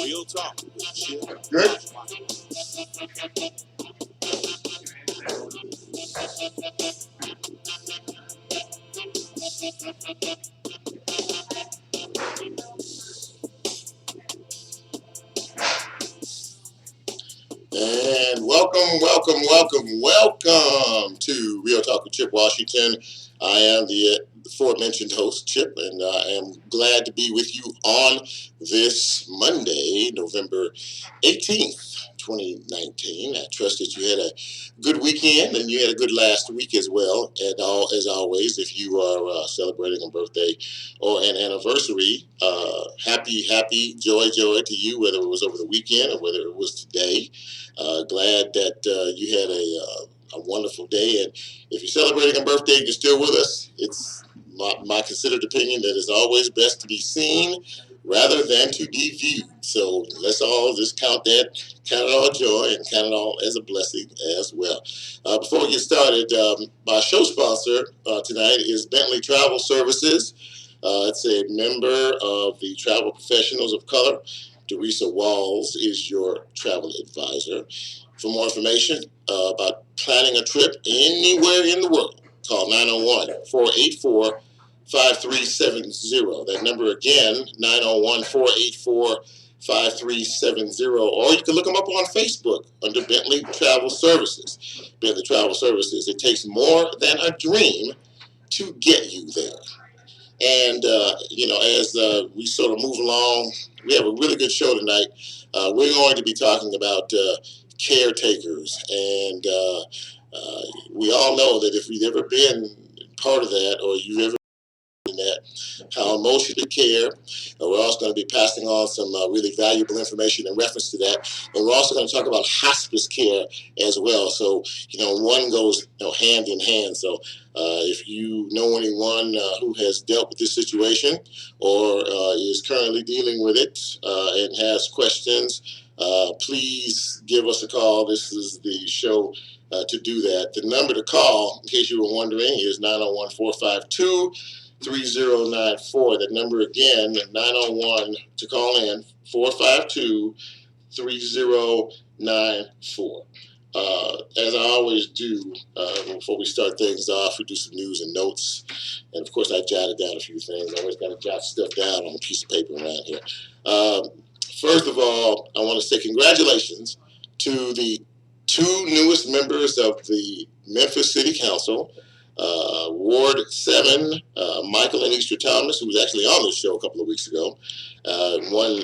Real talk with Chip. Good. And welcome to Real Talk with Chip Washington. I am the aforementioned host, Chip, and I am glad to be with you on this Monday, November 18th, 2019. I trust that you had a good weekend and you had a good last week as well. And as always, if you are celebrating a birthday or an anniversary, happy joy to you, whether it was over the weekend or whether it was today. Glad that you had a wonderful day, and if you're celebrating a birthday and you're still with us, it's my considered opinion that it's always best to be seen rather than to be viewed. So let's all just count it all joy and count it all as a blessing as well. Before we get started, my show sponsor tonight is Bentley Travel Services. It's a member of the Travel Professionals of Color. Teresa Walls is your travel advisor. For more information about planning a trip anywhere in the world, call 901-484-5370. That number again, 901-484-5370. Or you can look them up on Facebook under Bentley Travel Services. Bentley Travel Services. It takes more than a dream to get you there. And, as we sort of move along, we have a really good show tonight. We're going to be talking about caretakers. And we all know that if you've ever been part of that or you've ever been in that, how emotionally care. We're also going to be passing on some really valuable information in reference to that. And we're also going to talk about hospice care as well. So, one goes hand in hand. So if you know anyone who has dealt with this situation or is currently dealing with it and has questions, please give us a call. This is the show to do that. The number to call, in case you were wondering, is 901-452-3094. That number again, 901 to call in, 452-3094. As I always do, before we start things off, we do some news and notes. And of course, I jotted down a few things. I always got to jot stuff down on a piece of paper around here. First of all, I want to say congratulations to the two newest members of the Memphis City Council. Ward 7, Michael and Easter Thomas, who was actually on this show a couple of weeks ago, won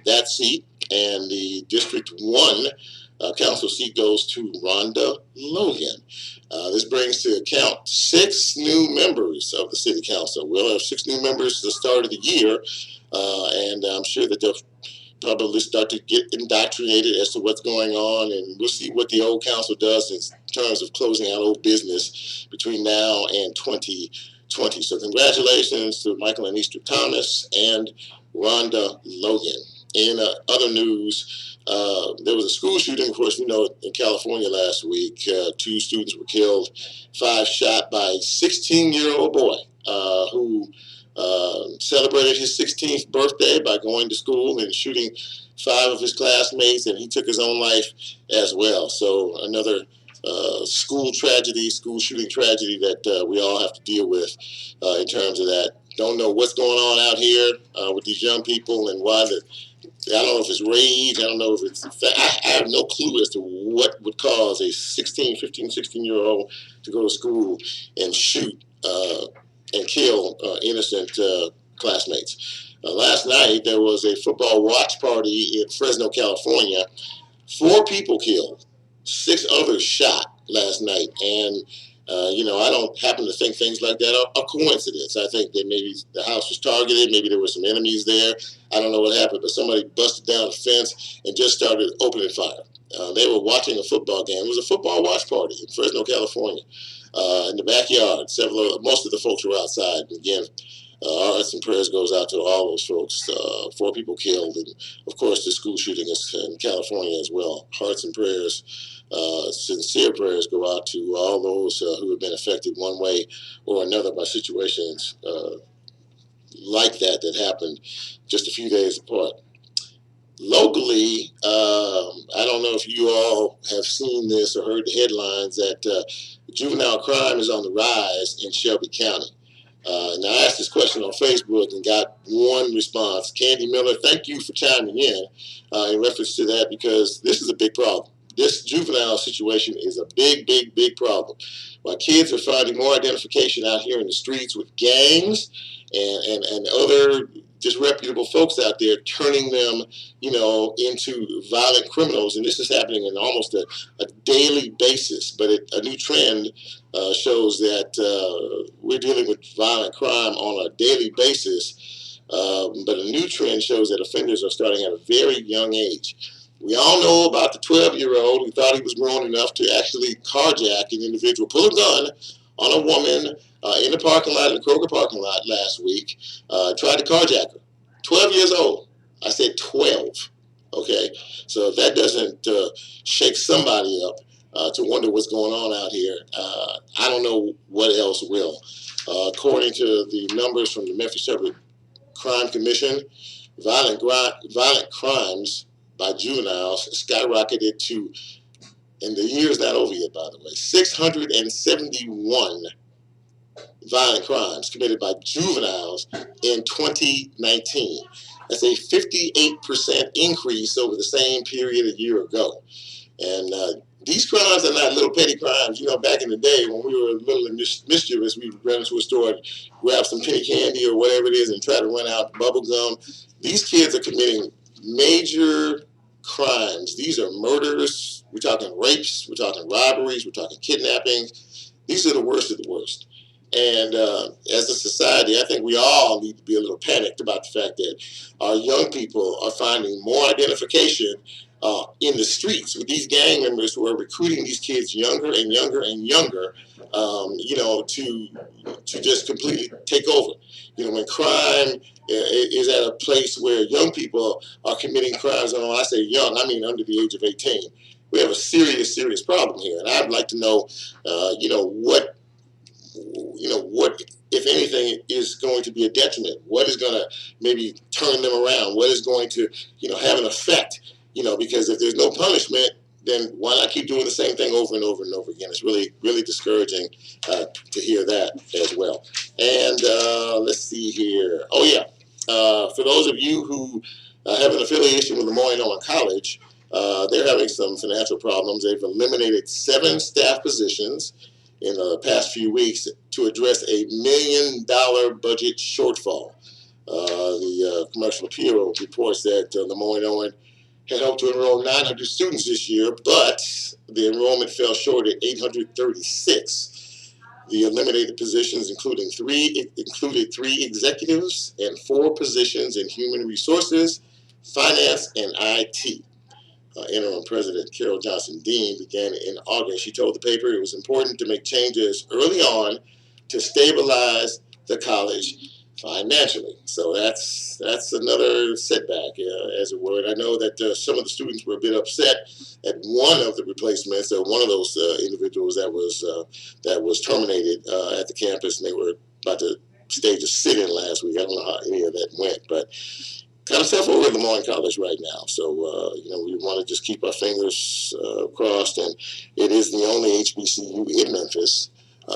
that seat. And the District 1 council seat goes to Rhonda Logan. This brings to account 6 new members of the city council. We'll have 6 new members at the start of the year, and I'm sure that they'll probably start to get indoctrinated as to what's going on, and we'll see what the old council does in terms of closing out old business between now and 2020. So congratulations to Michael and Easter Thomas and Rhonda Logan. In other news, there was a school shooting, of course, we know, in California last week. 2 students were killed, 5 shot by a 16-year-old boy who celebrated his 16th birthday by going to school and shooting 5 of his classmates, and he took his own life as well. So another school shooting tragedy that we all have to deal with in terms of that. Don't know what's going on out here with these young people and why I don't know if it's rage. I don't know if it's. I have no clue as to what would cause a 16-year-old to go to school and shoot and kill innocent classmates. Last night there was a football watch party in Fresno, California. 4 people killed, 6 others shot last night, and I don't happen to think things like that are a coincidence. I think that maybe the house was targeted, maybe there were some enemies there. I don't know what happened, but somebody busted down the fence and just started opening fire. They were watching a football game. It was a football watch party in Fresno, California, in the backyard. Most of the folks were outside. Again, our hearts and prayers goes out to all those folks. 4 people killed, and of course the school shooting is in California as well. Hearts and prayers. Sincere prayers go out to all those who have been affected one way or another by situations like that happened just a few days apart. Locally, I don't know if you all have seen this or heard the headlines that juvenile crime is on the rise in Shelby County. Now, I asked this question on Facebook and got one response. Candy Miller, thank you for chiming in reference to that, because this is a big problem. This juvenile situation is a big, big, big problem. While kids are finding more identification out here in the streets with gangs and other disreputable folks out there, turning them, into violent criminals, and this is happening on almost a daily basis. But a new trend shows that we're dealing with violent crime on a daily basis. But a new trend shows that offenders are starting at a very young age. We all know about the 12-year-old who thought he was grown enough to actually carjack an individual, pull a gun on a woman in the parking lot, in the Kroger parking lot last week, tried to carjack her. 12 years old. I said 12. Okay, so if that doesn't shake somebody up to wonder what's going on out here, I don't know what else will. According to the numbers from the Memphis Shelby Crime Commission, violent crimes by juveniles skyrocketed to, and the year's not over yet, by the way, 671 violent crimes committed by juveniles in 2019. That's a 58% increase over the same period a year ago. And these crimes are not little petty crimes. Back in the day when we were little and mischievous, we'd run into a store and grab some penny candy or whatever it is and try to run out bubble gum. These kids are committing major crimes. These are murders. We're talking rapes. We're talking robberies. We're talking kidnapping. These are the worst of the worst. And as a society, I think we all need to be a little panicked about the fact that our young people are finding more identification in the streets with these gang members who are recruiting these kids younger and younger and younger, to just completely take over. When crime is at a place where young people are committing crimes, and when I say young, I mean under the age of 18, we have a serious, serious problem here. And I'd like to know, what, if anything, is going to be a detriment? What is going to maybe turn them around? What is going to, have an effect? Because if there's no punishment, then why not keep doing the same thing over and over and over again? It's really, really discouraging to hear that as well. And let's see here. Oh, yeah. For those of you who have an affiliation with Lemoyne-Owen College, they're having some financial problems. They've eliminated 7 staff positions in the past few weeks to address $1 million budget shortfall. The Commercial Appeal reports that Lemoyne-Owen had hoped to enroll 900 students this year, but the enrollment fell short at 836. The eliminated positions included 3 executives and 4 positions in human resources, finance, and IT. Interim President Carol Johnson Dean began in August. She told the paper it was important to make changes early on to stabilize the college financially. So that's another setback, as it were. And I know that some of the students were a bit upset at one of the replacements, one of those individuals that was terminated at the campus, and they were about to stage a sit-in last week. I don't know how any of that went, but kind of tough over at Lemoyne College right now. So, we want to just keep our fingers crossed. And it is the only HBCU in Memphis.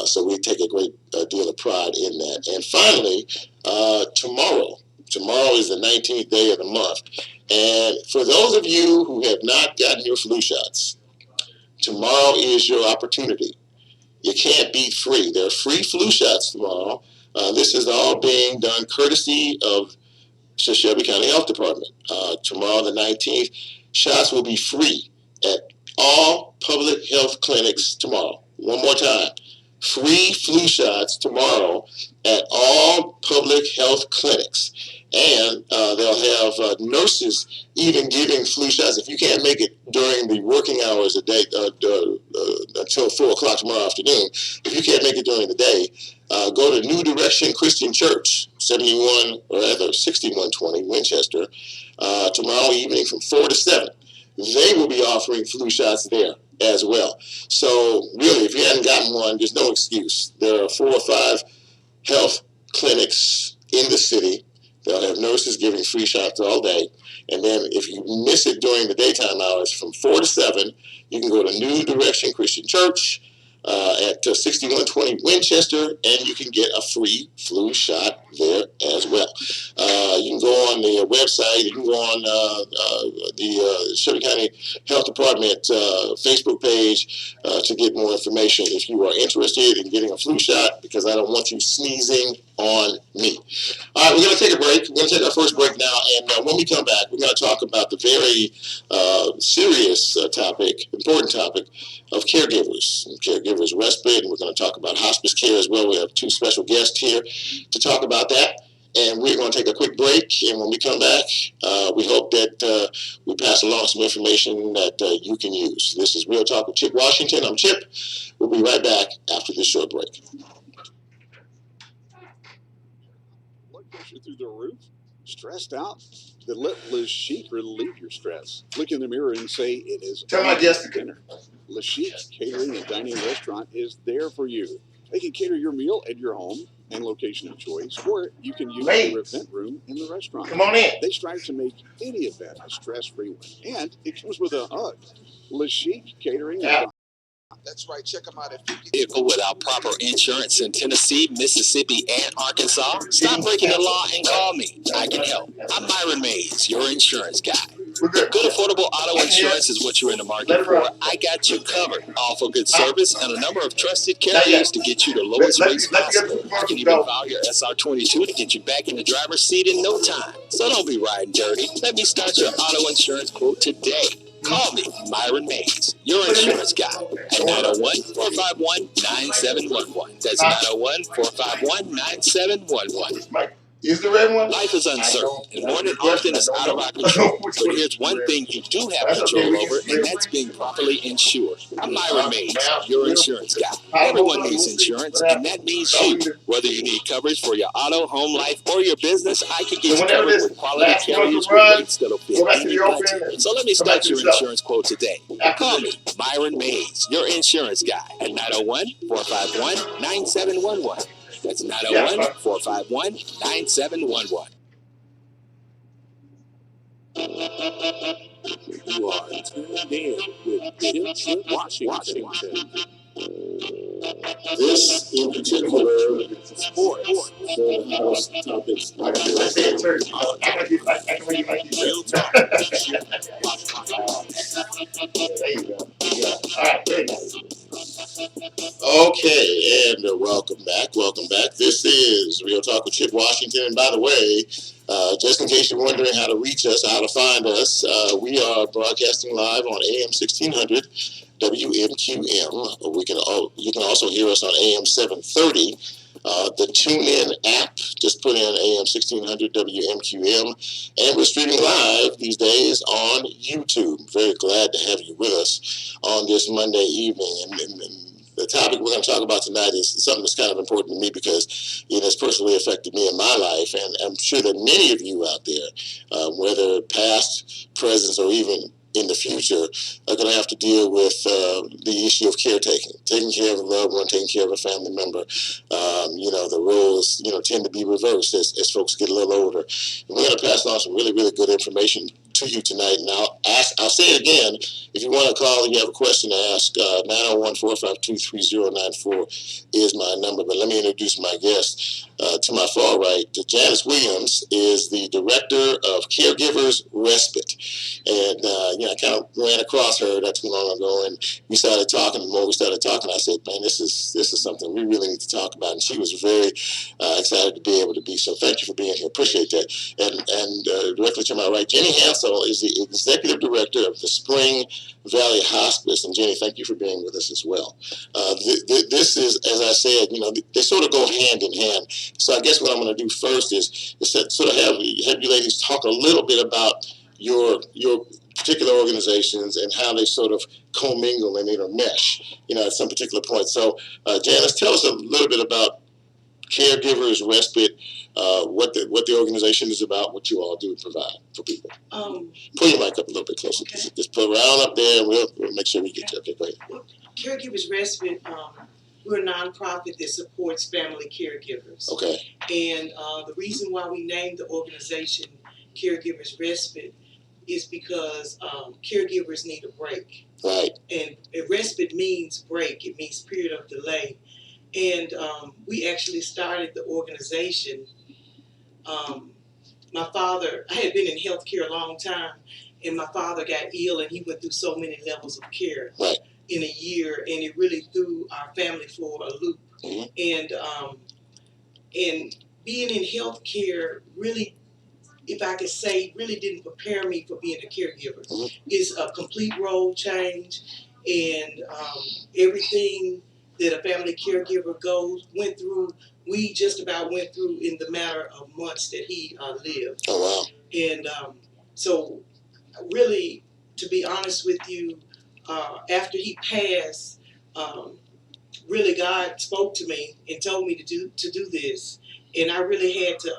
So we take a great deal of pride in that. And finally, tomorrow is the 19th day of the month. And for those of you who have not gotten your flu shots, tomorrow is your opportunity. You can't beat free. There are free flu shots tomorrow. This is all being done courtesy of the Shelby County Health Department. Tomorrow, the 19th, shots will be free at all public health clinics tomorrow. One more time. Free flu shots tomorrow at all public health clinics. And they'll have nurses even giving flu shots. If you can't make it during the working hours a day until 4 o'clock tomorrow afternoon, if you can't make it during the day, go to New Direction Christian Church, 6120 Winchester, tomorrow evening from 4 to 7. They will be offering flu shots there as well. So really, if you hadn't gotten one, there's no excuse. There are 4 or 5 health clinics in the city They'll have nurses giving free shots all day. And then if you miss it during the daytime hours from 4 to 7, you can go to New Direction Christian Church at 6120 Winchester, and you can get a free flu shot there as well. You can go on the website. You can go on the Shelby County Health Department Facebook page to get more information if you are interested in getting a flu shot, because I don't want you sneezing on me. All right, we're going to take a break. We're going to take our first break now, and when we come back, we're going to talk about the very serious topic, important topic of caregivers and caregivers respite, and we're going to talk about hospice care as well. We have two special guests here to talk about that, and we're going to take a quick break, and when we come back, we hope that we pass along some information that you can use. This is Real Talk with Chip Washington. I'm Chip. We'll be right back after this short break. Blood pressure through the roof? Stressed out? Then let Liz Chic relieve your stress. Look in the mirror and say it is. Tell my guest to dinner. Liz Chic Catering and Dining Restaurant is there for you. They can cater your meal at your home and location of choice, or you can use their event room in the restaurant. Come on in. They strive to make any event a stress-free one, and it comes with a hug. Liz Chic Catering and That's right. Check them out at 50. Vehicle without proper insurance in Tennessee, Mississippi, and Arkansas? Stop breaking the law and call me. I can help. I'm Myron Mays, your insurance guy. Good affordable auto insurance is what you're in the market for. I got you covered. All for good service and a number of trusted carriers to get you the lowest rates possible. I can even file your SR22 to get you back in the driver's seat in no time. So don't be riding dirty. Let me start your auto insurance quote today. Call me, Myron Mays, your insurance guy, at 901-451-9711. That's 901-451-9711. Is the red one? Life is uncertain, and more than often it's out of our control. But here's one thing you do have control over, and that's being properly insured. I'm Myron Mays, your insurance guy. Everyone needs insurance, and that means you. Whether you need coverage for your auto, home life, or your business, I can get you covered with quality carriers with rates that'll fit any budget. So let me start your insurance quote today. Call me, Myron Mays, your insurance guy, at 901-451-9711. That's 901-451-9711. you are tuned in with Chip Washington. This in particular sports. Topics. I say it first. I can Real talk. There you go. Yeah. All right, very nice. Okay, and welcome back. Welcome back. This is Real Talk with Chip Washington. And by the way, just in case you're wondering how to reach us, how to find us, we are broadcasting live on AM 1600 WMQM. You can also hear us on AM 730. The TuneIn app, just put in AM 1600 WMQM, and we're streaming live these days on YouTube. Very glad to have you with us on this Monday evening. And the topic we're going to talk about tonight is something that's kind of important to me because it has personally affected me in my life, and I'm sure that many of you out there, whether past, present, or even in the future, are going to have to deal with the issue of caretaking, taking care of a loved one, taking care of a family member. The roles, tend to be reversed as folks get a little older. And we're going to pass on some really, really good information to you tonight. And I'll say it again. If you want to call and you have a question to ask, 901-452-3094 is my number. But let me introduce my guest. To my far right, Janice Williams is the Director of Caregivers Respite. And, I kind of ran across her not too long ago, and we started talking. The more we started talking, I said, man, this is something we really need to talk about. And she was very excited to be able to be. So thank you for being here. Appreciate that. And directly to my right, Jenny Hansel is the Executive Director of the Spring Valley Hospice. And Jenny, thank you for being with us as well. This is, as I said, they sort of go hand in hand. So I guess what I'm going to do first is sort of have you ladies talk a little bit about your particular organizations and how they sort of commingle and intermesh, at some particular point. So, Janice, tell us a little bit about Caregivers Respite, what the organization is about, what you all do and provide for people. Pull your mic up a little bit closer. Okay. Just put it around up there, and we'll make sure we get you. Okay, go ahead. Caregivers Respite, we're a nonprofit that supports family caregivers. Okay. And the reason why we named the organization Caregivers Respite is because caregivers need a break. Right. And a respite means break. It means period of delay. And we actually started the organization. My father, I had been in healthcare a long time, and my father got ill, and he went through so many levels of care in a year, and it really threw our family for a loop. And being in healthcare really, if I could say, really didn't prepare me for being a caregiver. It's a complete role change, and everything that a family caregiver went through, we just about went through in the matter of months that he lived. Oh, wow. And so really, to be honest with you, after he passed, really God spoke to me and told me to do this. And I really had to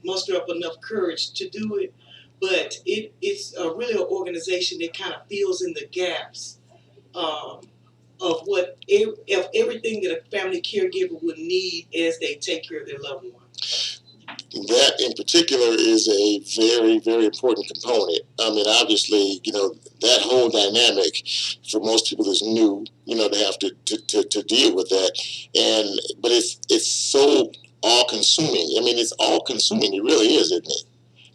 muster up enough courage to do it. But it's really an organization that kind of fills in the gaps of everything that a family caregiver would need as they take care of their loved one. That in particular is a very, very important component. I mean, obviously, that whole dynamic for most people is new, to have to deal with that. But it's so all consuming. I mean, it's all consuming. It really is, isn't it?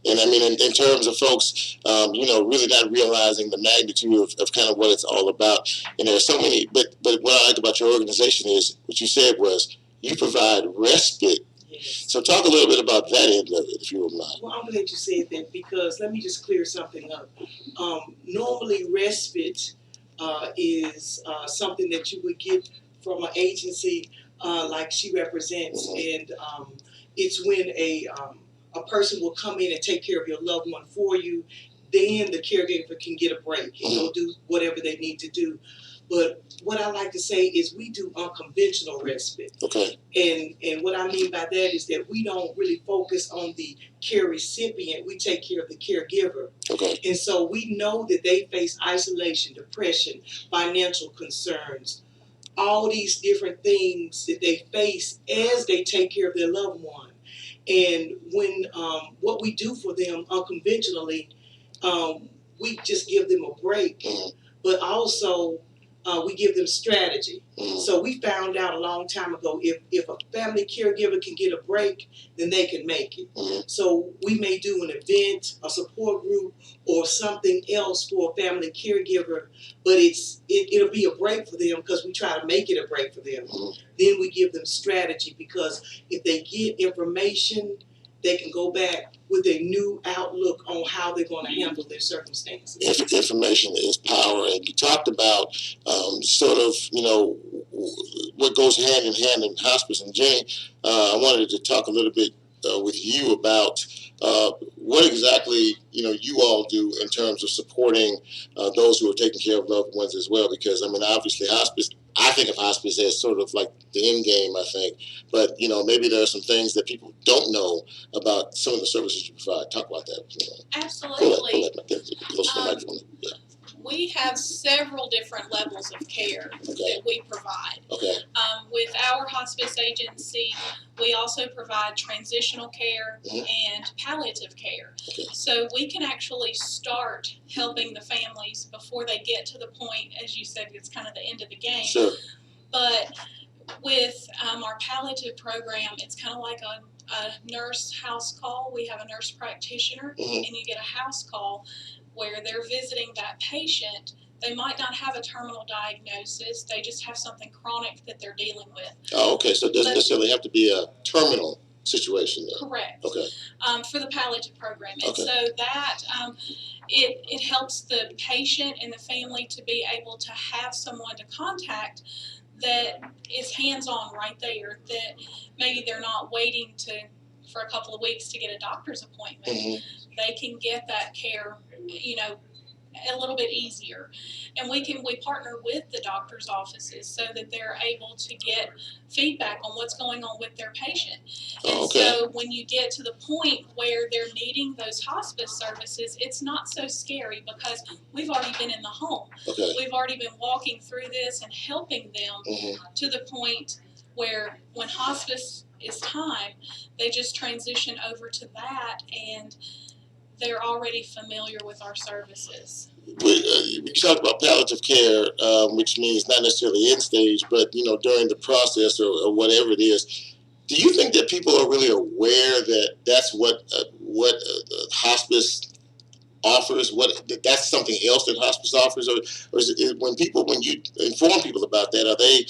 And I mean, in terms of folks, really not realizing the magnitude of kind of what it's all about. And there's so many, but what I like about your organization is what you said was you provide respite. So talk a little bit about that end of it, if you don't mind. Well, I'm glad you said that, because let me just clear something up. Normally, respite is something that you would get from an agency like she represents, and it's when a person will come in and take care of your loved one for you. Then the caregiver can get a break and go do whatever they need to do. But what I like to say is we do unconventional respite. Okay. And what I mean by that is that we don't really focus on the care recipient. We take care of the caregiver. Okay. And so we know that they face isolation, depression, financial concerns, all these different things that they face as they take care of their loved one. And when what we do for them unconventionally, we just give them a break, but also we give them strategy. So we found out a long time ago, if a family caregiver can get a break, then they can make it. So we may do an event, a support group, or something else for a family caregiver, but it'll be a break for them because we try to make it a break for them. Then we give them strategy, because if they get information, they can go back with a new outlook on how they're going to handle their circumstances. Information is power, and you talked about sort of, what goes hand in hand in hospice. And Jenny, I wanted to talk a little bit with you about what exactly you all do in terms of supporting those who are taking care of loved ones as well. Because I mean, obviously, hospice. I think of hospice as sort of like the end game, I think. But, maybe there are some things that people don't know about some of the services you provide. Talk about that. Absolutely. Close to the microphone. Yeah. We have several different levels of care that we provide. Okay. With our hospice agency, we also provide transitional care and palliative care. Okay. So we can actually start helping the families before they get to the point, as you said, it's kind of the end of the game. Sure. But with our palliative program, it's kind of like a nurse house call. We have a nurse practitioner, and you get a house call where they're visiting that patient. They might not have a terminal diagnosis. They just have something chronic that they're dealing with. Oh, okay. So it doesn't necessarily have to be a terminal situation then. Correct. Okay. For the palliative program. And Okay. so that it helps the patient and the family to be able to have someone to contact that is hands-on right there, that maybe they're not waiting for a couple of weeks to get a doctor's appointment. They can get that care, a little bit easier. And we partner with the doctor's offices so that they're able to get feedback on what's going on with their patient. And so when you get to the point where they're needing those hospice services, it's not so scary because we've already been in the home. Okay. We've already been walking through this and helping them to the point where when hospice is time, they just transition over to that and they're already familiar with our services. We talked about palliative care, which means not necessarily end stage, but during the process or whatever it is. Do you think that people are really aware that that's what hospice offers? That's something else that hospice offers, or is it when you inform people about that, are they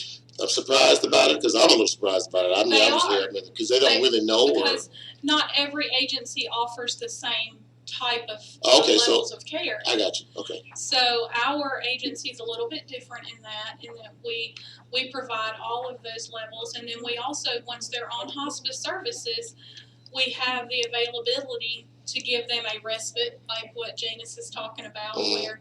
surprised about it? Because I'm a little surprised about it. I mean, obviously, because they don't really know. Because not every agency offers the same type of levels of care. I got you. Okay. So our agency is a little bit different in that we provide all of those levels, and then we also, once they're on hospice services, we have the availability to give them a respite, like what Janice is talking about, where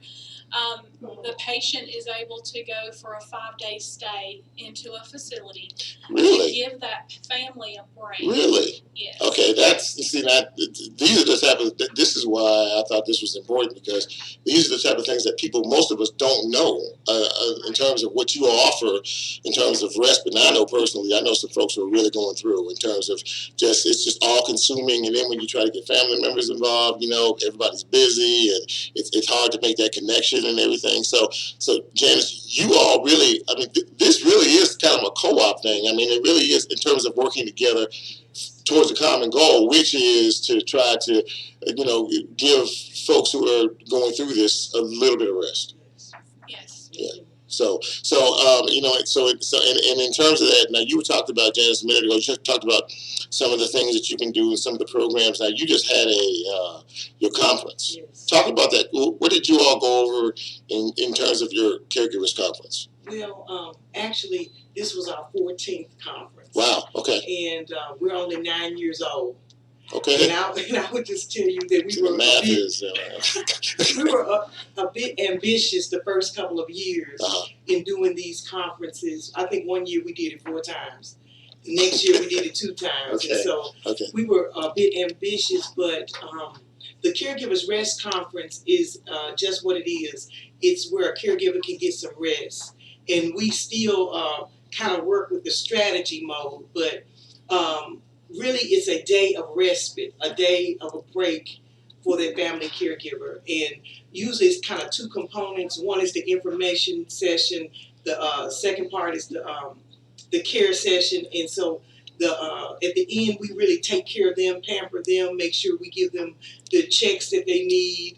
the patient is able to go for a 5-day stay into a facility. Really? To give that family a break. Really? Yes. Okay, these are the type of, this is why I thought this was important, because these are the type of things that most of us don't know in terms of what you offer, in terms of respite. And I know personally, I know some folks who are really going through in terms of it's just all consuming. And then when you try to get family members involved, everybody's busy and it's hard to make that connection and everything. So Janice, you all really, I mean, this really is kind of a co-op thing. I mean, it really is in terms of working together towards a common goal, which is to try to, give folks who are going through this a little bit of rest. Yes. Yeah. So in terms of that, now you talked about, Janice, a minute ago, you just talked about some of the things that you can do and some of the programs. Now you just had your conference. Yes. Talk about that. What did you all go over in terms of your caregivers conference? Well, actually, this was our 14th conference. Wow. Okay. And we're only 9 years old. Okay. And I would just tell you that we were a bit ambitious the first couple of years in doing these conferences. I think one year we did it 4 times. The next year we did it 2 times. Okay. And so we were a bit ambitious, but the Caregivers Rest Conference is just what it is. It's where a caregiver can get some rest. And we still kind of work with the strategy mode, but really it's a day of respite, a day of a break for their family caregiver. And usually it's kind of 2 components. One is the information session. The second part is the care session. And so at the end, we really take care of them, pamper them, make sure we give them the checks that they need,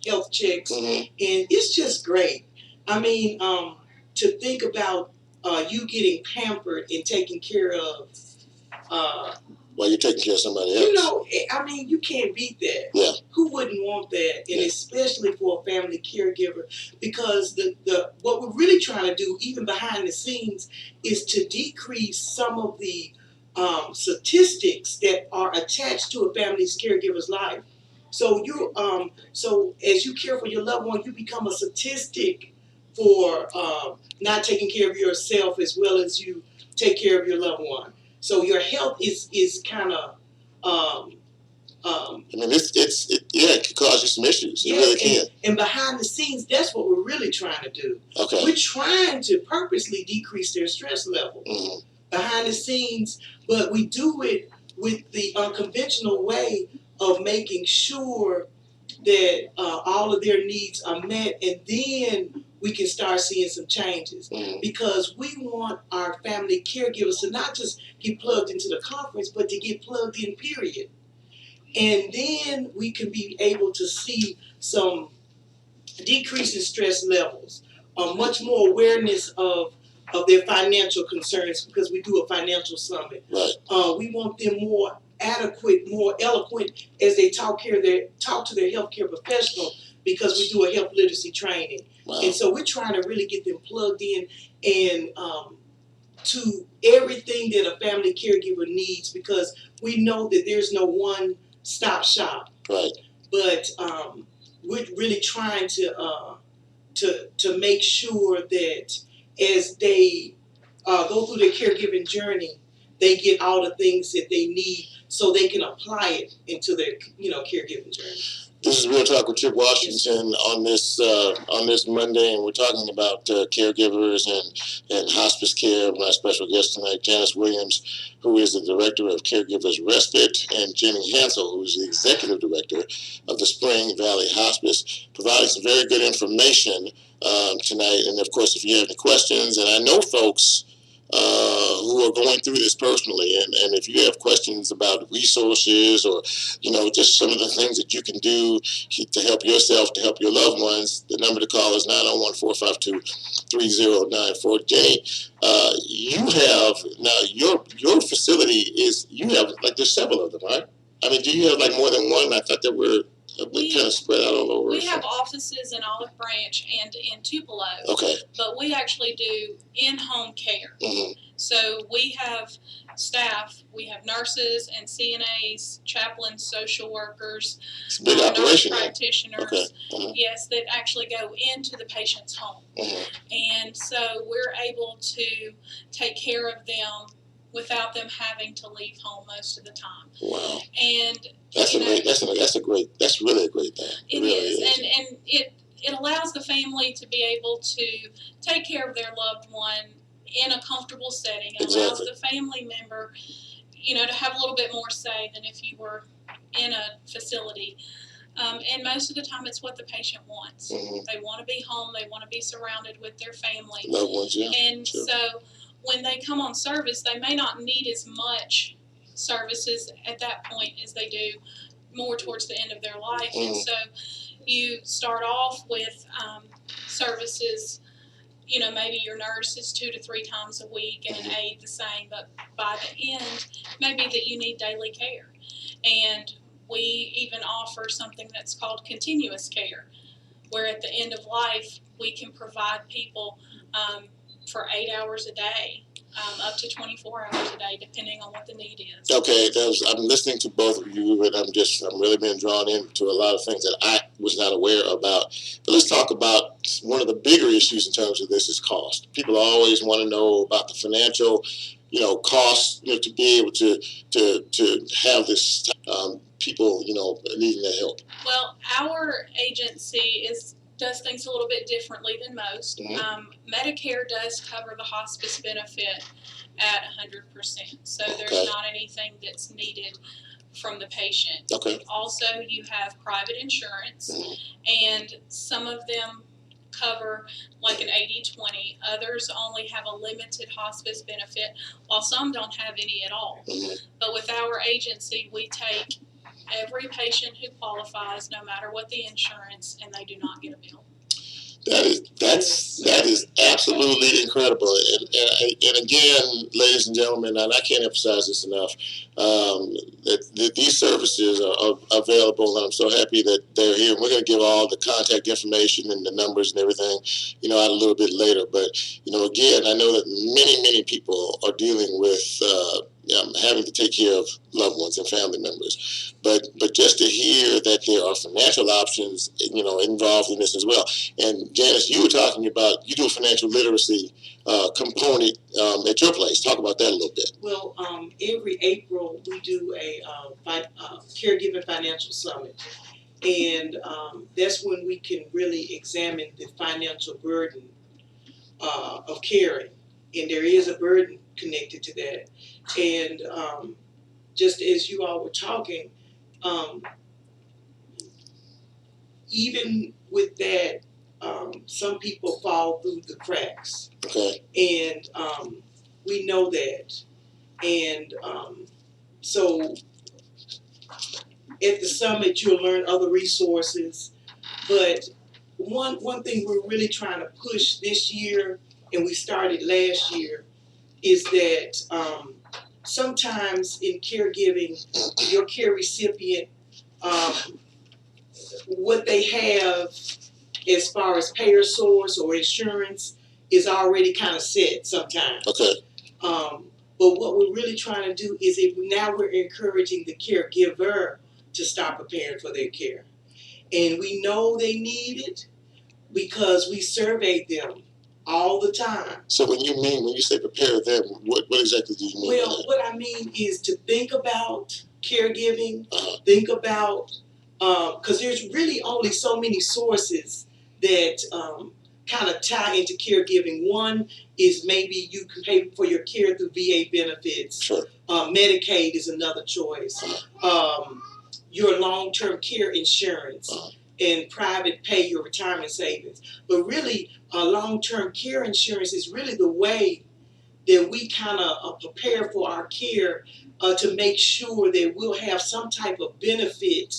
health checks. And it's just great. I mean, to think about you getting pampered and taken care of. While you're taking care of somebody else. I mean, you can't beat that. Yeah. Who wouldn't want that? And especially for a family caregiver, because what we're really trying to do, even behind the scenes, is to decrease some of the statistics that are attached to a family's caregiver's life. So so as you care for your loved one, you become a statistic for not taking care of yourself as well as you take care of your loved one. So your health is kind of. I mean, it can cause you some issues. It really can. And behind the scenes, that's what we're really trying to do. Okay. We're trying to purposely decrease their stress level behind the scenes, but we do it with the unconventional way of making sure that all of their needs are met, and then we can start seeing some changes. Because we want our family caregivers to not just get plugged into the conference, but to get plugged in, period. And then we can be able to see some decrease in stress levels, much more awareness of their financial concerns, because we do a financial summit. Right. We want them more adequate, more eloquent as they talk to their healthcare professional, because we do a health literacy training. Wow. And so we're trying to really get them plugged in and to everything that a family caregiver needs, because we know that there's no one-stop shop. Right. But we're really trying to make sure that as they go through their caregiving journey, they get all the things that they need so they can apply it into their caregiving journey. This is Real Talk with Chip Washington on this Monday, and we're talking about caregivers and hospice care. My special guest tonight, Janice Williams, who is the Director of Caregivers Respite, and Jenny Hansel, who is the Executive Director of the Spring Valley Hospice, providing some very good information tonight. And of course, if you have any questions, and I know folks who are going through this personally, and if you have questions about resources or just some of the things that you can do to help yourself, to help your loved ones, the number to call is 901-452-3094. Jenny, you have now your facility is, you have there's several of them, right? I mean, do you have more than one? I thought that we're kind of spread out all over. We have offices in Olive Branch and in Tupelo. Okay. But we actually do in-home care. Mm-hmm. So we have staff. We have nurses and CNAs, chaplains, social workers, It's a big operation. nurse practitioners. Okay. Mm-hmm. Yes, that actually go into the patient's home. Mm-hmm. And so we're able to take care of them without them having to leave home most of the time. Wow. And that's really a great thing. It really is. And it allows the family to be able to take care of their loved one in a comfortable setting. It allows the family member, to have a little bit more say than if you were in a facility. And most of the time, it's what the patient wants. Mm-hmm. They want to be home. They want to be surrounded with their family. Loved ones, yeah. And so when they come on service, they may not need as much services at that point as they do more towards the end of their life. Mm-hmm. And so you start off with services, maybe your nurse is 2 to 3 times a week and an aide the same, but by the end, maybe that you need daily care. And we even offer something that's called continuous care, where at the end of life, we can provide people for 8 hours a day, up to 24 hours a day, depending on what the need is. Okay, I'm listening to both of you, and I'm really being drawn into a lot of things that I was not aware about. But let's talk about one of the bigger issues in terms of this is cost. People always want to know about the financial, cost, to be able to have this people, needing that help. Well, our agency does things a little bit differently than most. Mm-hmm. Medicare does cover the hospice benefit at 100%. So there's not anything that's needed from the patient. Okay. Also, you have private insurance, and some of them cover like an 80-20. Others only have a limited hospice benefit, while some don't have any at all. Mm-hmm. But with our agency, we take every patient who qualifies, no matter what the insurance, and they do not get a bill. That is absolutely incredible. And again, ladies and gentlemen, and I can't emphasize this enough, that these services are available, and I'm so happy that they're here. We're going to give all the contact information and the numbers and everything, out a little bit later. But, again, I know that many people are dealing with having to take care of loved ones and family members. But just to hear that there are financial options, involved in this as well. And Janice, you were talking about, you do a financial literacy component at your place. Talk about that a little bit. Well, every April we do a caregiving financial summit. And that's when we can really examine the financial burden of caring. And there is a burden connected to that. And just as you all were talking, even with that, some people fall through the cracks. Okay. And we know that. And so at the summit, you'll learn other resources. But one thing we're really trying to push this year, and we started last year, is that sometimes in caregiving, your care recipient, what they have as far as payer source or insurance is already kind of set sometimes. Okay. But what we're really trying to do is now we're encouraging the caregiver to start preparing for their care. And we know they need it because we surveyed them all the time. So when you say prepare them, what exactly do you mean? Well, what I mean is to think about caregiving, think about, because there's really only so many sources that kind of tie into caregiving. One is maybe you can pay for your care through VA benefits. Sure. Medicaid is another choice. Your long-term care insurance and private pay, your retirement savings. But really, long-term care insurance is really the way that we kind of prepare for our care to make sure that we'll have some type of benefit,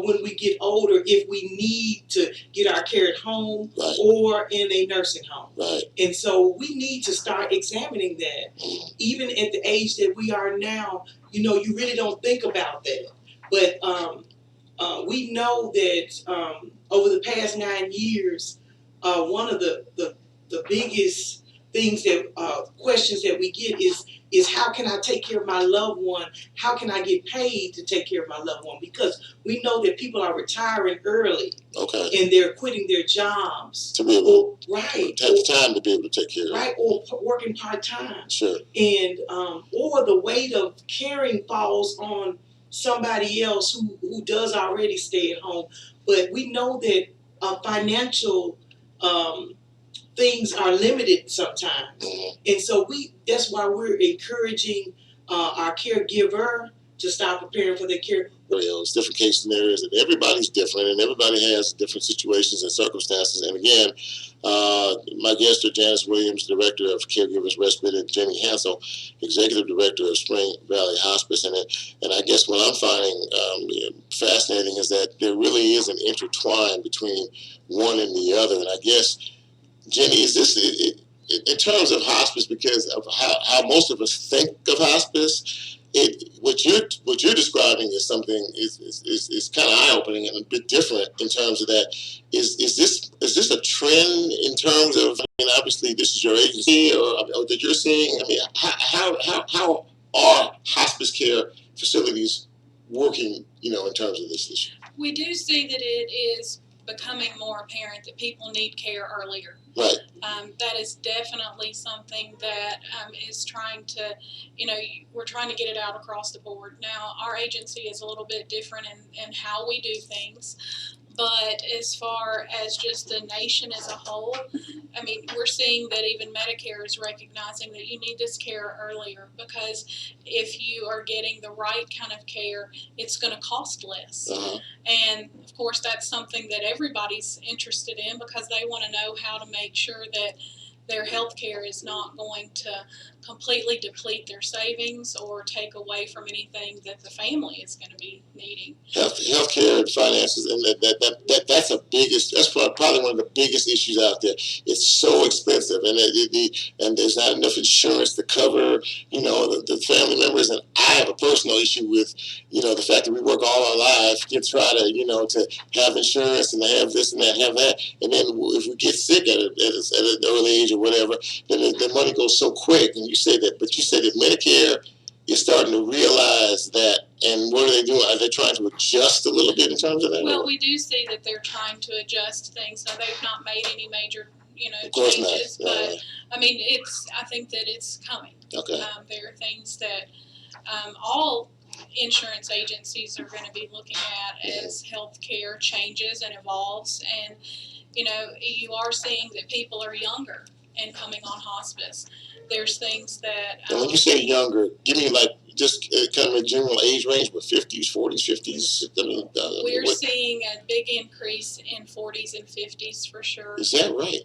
when we get older, if we need to get our care at home or in a nursing home. Right. And so we need to start examining that. Even at the age that we are now, you really don't think about that. But we know that over the past 9 years, one of the biggest things that questions that we get is how can I take care of my loved one? How can I get paid to take care of my loved one? Because we know that people are retiring early. Okay. And they're quitting their jobs. To be able to have time to be able to take care of. Right, or working part-time. Sure. And or the weight of caring falls on somebody else who does already stay at home. But we know that financial things are limited sometimes. And so that's why we're encouraging our caregiver to start preparing for their care. It's different case scenarios, and everybody's different, and everybody has different situations and circumstances. And again, my guests are Janice Williams, Director of Caregivers Respite, and Jenny Hansel, Executive Director of Spring Valley Hospice. And I guess what I'm finding fascinating is that there really is an intertwine between one and the other. And I guess, Jenny, is this in terms of hospice, because of how most of us think of hospice? What you're describing is something is kind of eye-opening and a bit different in terms of that. Is this a trend in terms of? I mean, obviously this is your agency or that you're seeing. I mean, how are hospice care facilities working? In terms of this issue. We do see that it is becoming more apparent that people need care earlier. Right. That is definitely something that is trying to, we're trying to get it out across the board. Now, our agency is a little bit different in how we do things, but as far as just the nation as a whole, I mean, we're seeing that even Medicare is recognizing that you need this care earlier, because if you are getting the right kind of care, it's going to cost less. And of course, that's something that everybody's interested in, because they want to know how to make sure that their health care is not going to completely deplete their savings or take away from anything that the family is going to be needing. Health care and finances, and that's probably one of the biggest issues out there. It's so expensive, and and there's not enough insurance to cover the family members. And I have a personal issue with the fact that we work all our life to try to have insurance and to have this and that, have that, and then if we get sick at an early age or whatever, then the money goes so quick. And you say that Medicare is starting to realize that, and what are they doing? Are they trying to adjust a little bit in terms of that? Well, we do see that they're trying to adjust things. Now, they've not made any major, of course changes, not. but I mean, I think that it's coming. Okay. There are things that all insurance agencies are going to be looking at as healthcare changes and evolves, and you are seeing that people are younger and coming on hospice. There's things that. And when you say younger, give me just kind of a general age range, but 50s, 40s, 50s. I mean, we're seeing a big increase in 40s and 50s for sure. Is that right?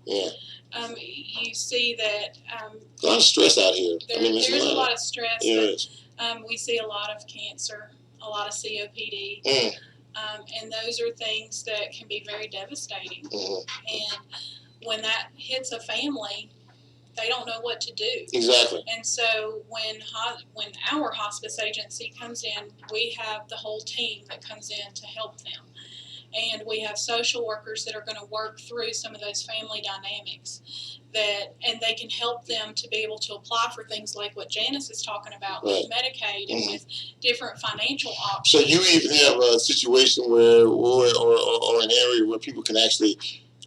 Yeah. You see that. A lot of stress out here. There's a lot of stress. Yes. We see a lot of cancer, a lot of COPD. And those are things that can be very devastating. And when that hits a family, they don't know what to do. Exactly. And so when our hospice agency comes in, we have the whole team that comes in to help them. And we have social workers that are going to work through some of those family dynamics and they can help them to be able to apply for things like what Janice is talking about with Medicaid and with different financial options. So you even have a situation where, or an area where people can actually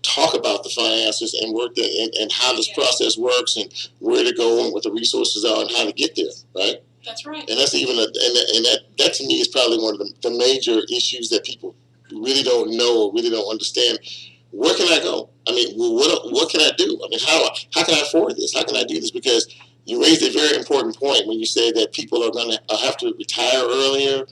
talk about the finances and work and how this process works and where to go and what the resources are and how to get there, right? That's right. And that's even that to me is probably one of the major issues that people really don't know or really don't understand. Where can I go? I mean, what can I do? I mean, how can I afford this? How can I do this? Because you raised a very important point when you say that people are going to have to retire earlier.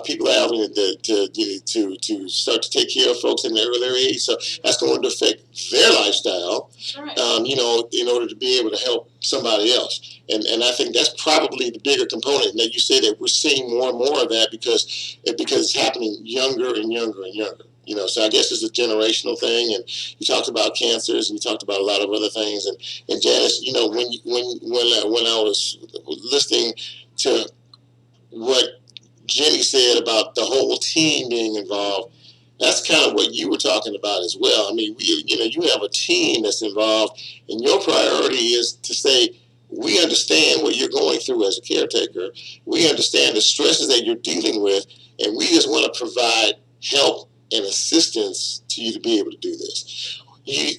People are having to start to take care of folks in the earlier age. So that's going to affect their lifestyle, right. In order to be able to help somebody else. And I think that's probably the bigger component. And that you say that we're seeing more and more of that because it's happening younger and younger and younger. So I guess it's a generational thing, and you talked about cancers, and you talked about a lot of other things, and Janice, when I was listening to what Jenny said about the whole team being involved, that's kind of what you were talking about as well. I mean, you have a team that's involved, and your priority is to say, we understand what you're going through as a caretaker, we understand the stresses that you're dealing with, and we just want to provide help and assistance to you to be able to do this. You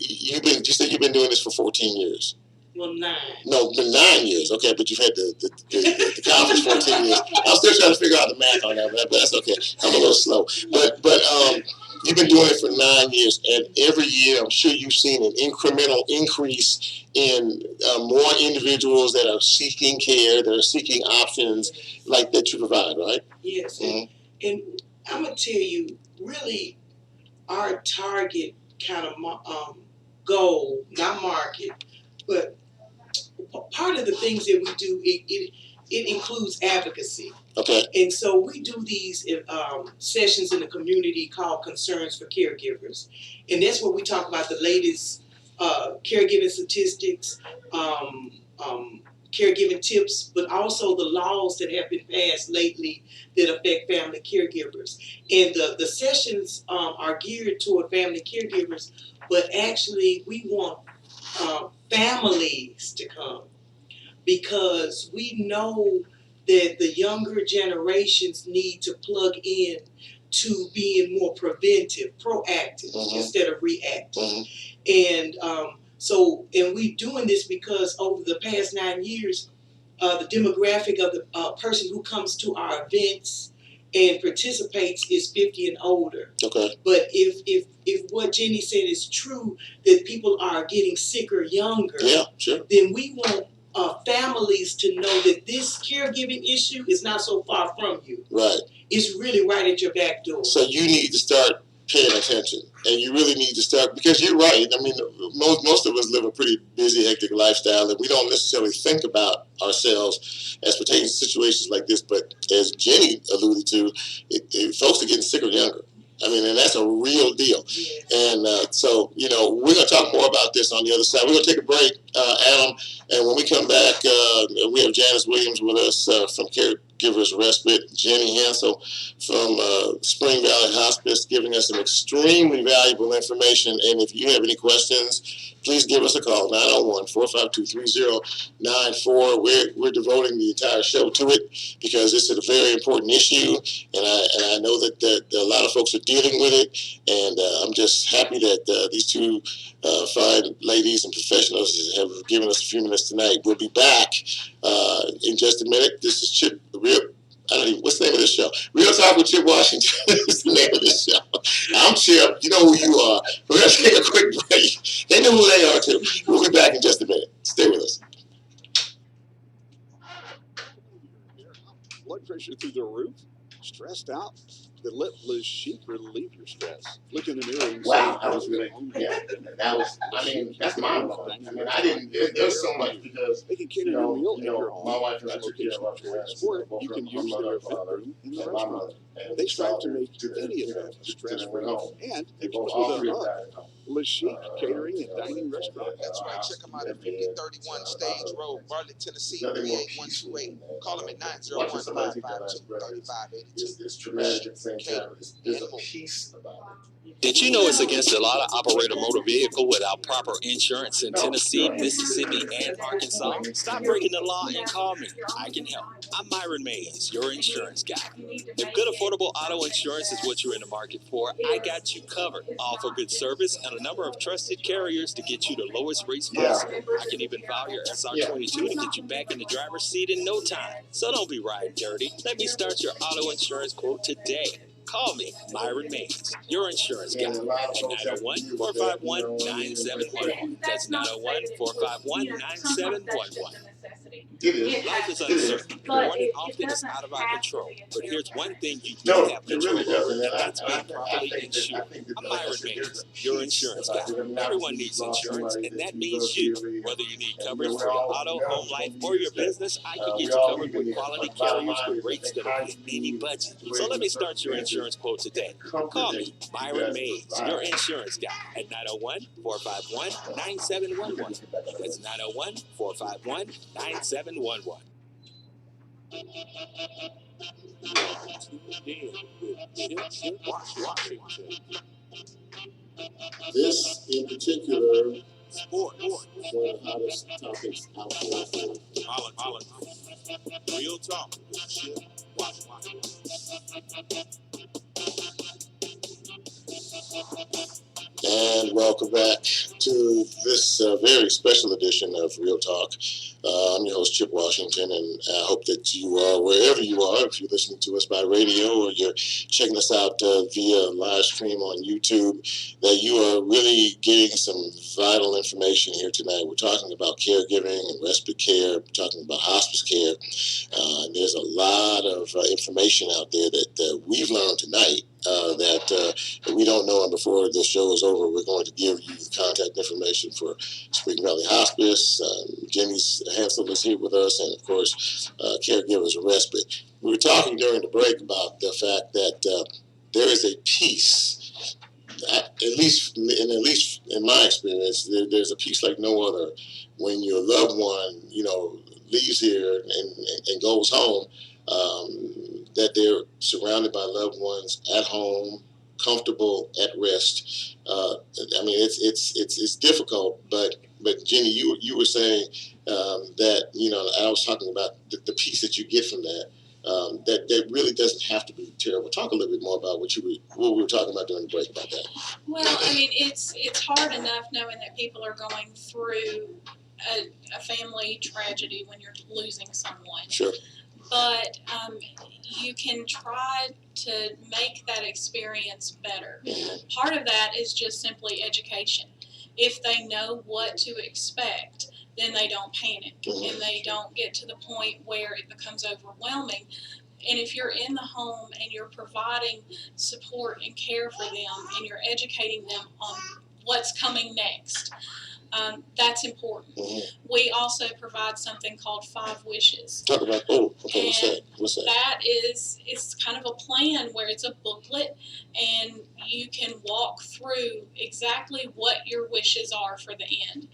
said you've been doing this for 14 years. Well, 9. No, been 9 years. Okay, but you've had the conference 14 years. I'm still trying to figure out the math on that, but that's okay. I'm a little slow. But you've been doing it for 9 years, and every year I'm sure you've seen an incremental increase in more individuals that are seeking care, that are seeking options like that you provide, right? Yes, and I'm gonna tell you, really, our target kind of goal, not market, but part of the things that we do, it includes advocacy. Okay. And so we do these sessions in the community called Concerns for Caregivers. And that's where we talk about the latest caregiving statistics, caregiving tips, but also the laws that have been passed lately that affect family caregivers. And the sessions are geared toward family caregivers, but actually we want families to come, because we know that the younger generations need to plug in to being more preventive, proactive, instead of reactive. And and we're doing this because over the past 9 years, the demographic of the person who comes to our events and participates is 50 and older. Okay. But if what Jenny said is true, that people are getting sicker younger, yeah, sure, then we want families to know that this caregiving issue is not so far from you. Right. It's really right at your back door. So you need to start paying attention, and you really need to start, because you're right. I mean, most of us live a pretty busy, hectic lifestyle, and we don't necessarily think about ourselves as pertaining to situations like this. But as Jenny alluded to, folks are getting sicker younger. I mean, and that's a real deal. Yes. And so, we're going to talk more about this on the other side. We're going to take a break, Adam, and when we come back, we have Janice Williams with us from Caregivers Respite, Jenny Hansel from Spring Valley Hospice, giving us some extremely valuable information. And if you have any questions, please give us a call, 901-452-3094. We're devoting the entire show to it because it's a very important issue, and I know that a lot of folks are dealing with it, and I'm just happy that these two fine ladies and professionals have given us a few minutes tonight. We'll be back in just a minute. This is Chip, what's the name of this show? Real Talk with Chip Washington is the name of this show. I'm Chip. You know who you are. We're going to take a quick break. They know who they are, too. We'll be back in just a minute. Stay with us. Blood pressure through the roof? Stressed out? Then let Liz Chic relieve your stress. Look in the mirror and Wow, say, that was really, that was, that's mind blowing. I mean, I didn't, there's so much because, they can cater your meal at your home. my wife and I at took care of our location parents, or both you can her use mother, their her event father, room in the and my restaurant. mother. And They strive to make to any the- event to stress-free, home. and They it both comes all with three a hub. died at home. Le Chic Catering and Dining Restaurant. That's right. Check them out at 5031 Stage Road, Bartlett, Tennessee, 38128. Call them at 901-552-3582. It's traumatic. same time, there's a peace about it. Did you know it's against the law to operate a motor vehicle without proper insurance in Tennessee, Mississippi, and Arkansas? Stop breaking the law and call me. I can help. I'm Myron Mays, your insurance guy. If good, affordable auto insurance is what you're in the market for, I got you covered. All for good service and a number of trusted carriers to get you the lowest rates possible. I can even file your SR22 to get you back in the driver's seat in no time. So don't be riding dirty. Let me start your auto insurance quote today. Call me, Myron Mays, your insurance guy, at 901-451-9711. That's 901-451-9711. Life is uncertain. More than often, it's out of our control. But here's one thing you do have control over, and that's being properly insured. I'm Myron Mays, your insurance guy. Everyone needs insurance, and that means you. Whether you need coverage for your auto, home life, or your business, I can get you covered with quality carriers with rates that will fit any budget. So let me start your insurance quote today. Call me, Myron Mays, your insurance guy, at 901-451-9711. That's 901-451-9711. This, in particular, sport, one of the hottest topics out there. Real talk. Watch. And welcome back to this very special edition of Real Talk. I'm your host, Chip Washington, and I hope that you are, wherever you are, if you're listening to us by radio or you're checking us out via live stream on YouTube, that you are really getting some vital information here tonight. We're talking about caregiving and respite care, we're talking about hospice care. There's a lot of information out there that we've learned tonight that we don't know. And before the show is over, we're going to give you the contact information for Spring Valley Hospice. Jimmy's Hansel is here with us, and of course, Caregivers Respite. We were talking during the break about the fact that there is a peace, at least in my experience, there's a peace like no other when your loved one, leaves here and goes home. That they're surrounded by loved ones at home, comfortable, at rest. It's difficult, but Jenny, you were saying that I was talking about the peace that you get from that. That really doesn't have to be terrible. Talk a little bit more about what we were talking about during the break about that. Well, it's hard enough knowing that people are going through a family tragedy when you're losing someone. Sure. But you can try to make that experience better. Part of that is just simply education. If they know what to expect, then they don't panic and they don't get to the point where it becomes overwhelming. And if you're in the home and you're providing support and care for them and you're educating them on what's coming next, that's important. We also provide something called 5 Wishes. Talk about, what's that? That is, it's kind of a plan where it's a booklet and you can walk through exactly what your wishes are for the end,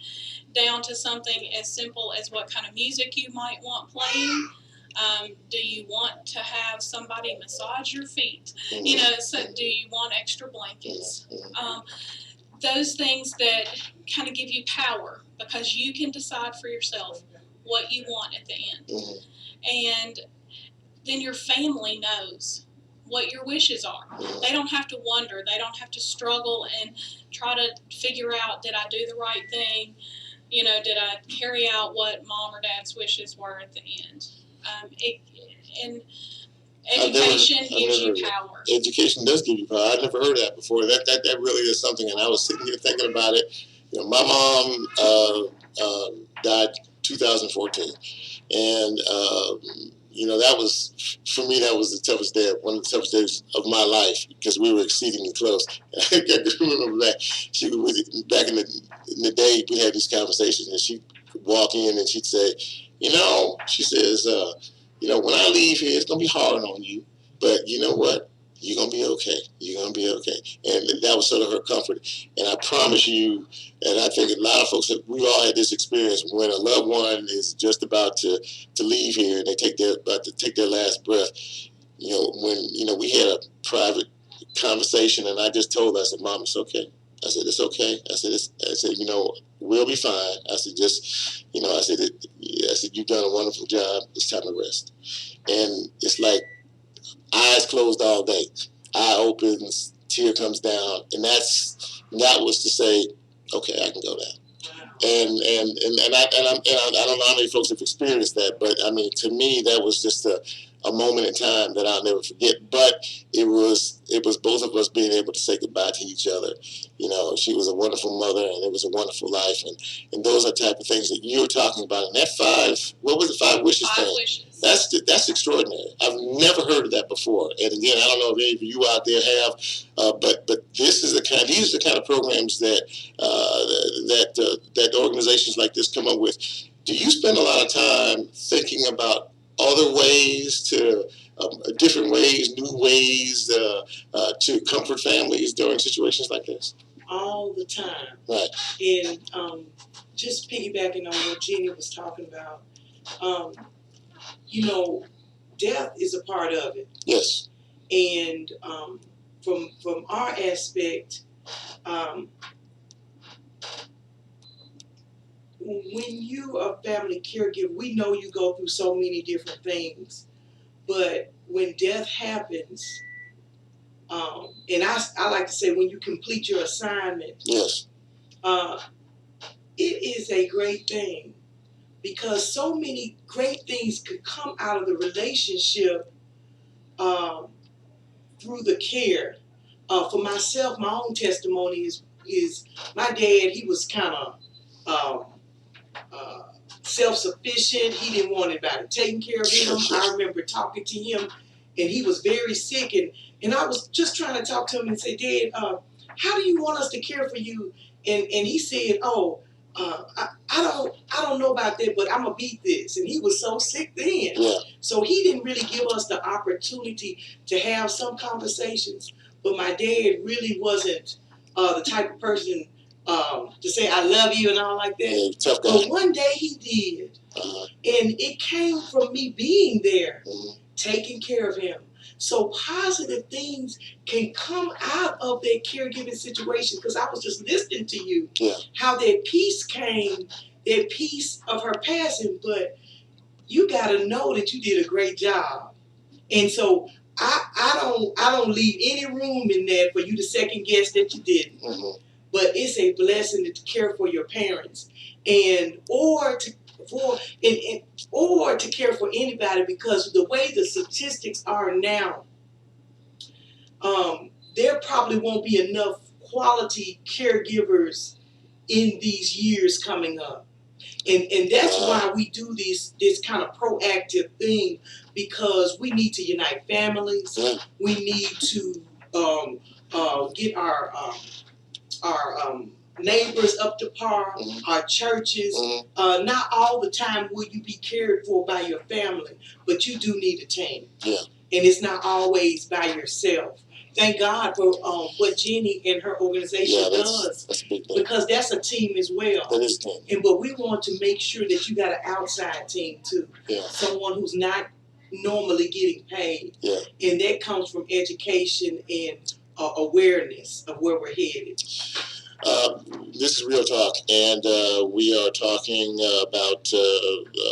down to something as simple as what kind of music you might want playing. Do you want to have somebody massage your feet? So do you want extra blankets? Those things that kind of give you power, because you can decide for yourself what you want at the end. And then your family knows what your wishes are. They don't have to wonder. They don't have to struggle and try to figure out, did I do the right thing? Did I carry out what mom or dad's wishes were at the end? Education gives you power. Education does give you power. I never heard that before. That really is something. And I was sitting here thinking about it. My mom died 2014, and that was, for me, that was the toughest day, one of the toughest days of my life, because we were exceedingly close. I can remember back in the day, we had these conversations, and she'd walk in and she'd say, she says, when I leave here, it's going to be hard on you, but you know what? You're going to be okay. You're going to be okay. And that was sort of her comfort. And I promise you, and I think a lot of folks, we've all had this experience when a loved one is just about to leave here and they about to take their last breath. When we had private conversation, and I just told her, I said, Mom, it's okay. I said, it's okay. I said, you know, we'll be fine. I said, just, you know, I said, you've done a wonderful job. It's time to rest. And it's like eyes closed all day. Eye opens, tear comes down, and that was to say, okay, I can go down. And I don't know how many folks have experienced that, but I mean, to me, that was just a moment in time that I'll never forget. But it was both of us being able to say goodbye to each other. You know, she was a wonderful mother, and it was a wonderful life, and those are the type of things that you're talking about. And that 5 wishes thing? 5 wishes. That's extraordinary. I've never heard of that before. And again, I don't know if any of you out there have, but these are the kind of programs that that organizations like this come up with. Do you spend a lot of time thinking about other ways to different ways, new ways to comfort families during situations like this? All the time. Right. And just piggybacking on what Jenny was talking about, you know, death is a part of it. Yes. And from our aspect, when you are a family caregiver, we know you go through so many different things. But when death happens, and I like to say when you complete your assignment, yes, it is a great thing, because so many great things could come out of the relationship through the care. For myself, my own testimony is my dad. He was kind of self-sufficient. He didn't want anybody taking care of him. I remember talking to him, and he was very sick, and I was just trying to talk to him and say, Dad, how do you want us to care for you? And he said, I don't know about that, but I'm gonna beat this. And he was so sick then. yeah. So he didn't really give us the opportunity to have some conversations. But my dad really wasn't the type of person to say I love you and all like that. Yeah, tough guy. But one day he did. And it came from me being there, taking care of him. So positive things can come out of that caregiving situation, because I was just listening to you, how that peace came, that peace of her passing, but you got to know that you did a great job. And so I don't leave any room in there for you to second guess that you didn't. But it's a blessing to care for your parents, or to care for anybody, because the way the statistics are now, there probably won't be enough quality caregivers in these years coming up. And that's why we do this kind of proactive thing, because we need to unite families. We need to get our neighbors up to par, our churches. Not all the time will you be cared for by your family, but you do need a team. Yeah. And it's not always by yourself. Thank God for what Jenny and her organization does, that's a big thing, because that's a team as well. That is a team. But we want to make sure that you got an outside team too. Someone who's not normally getting paid. And that comes from education and awareness of where we're headed. This is Real Talk, and we are talking about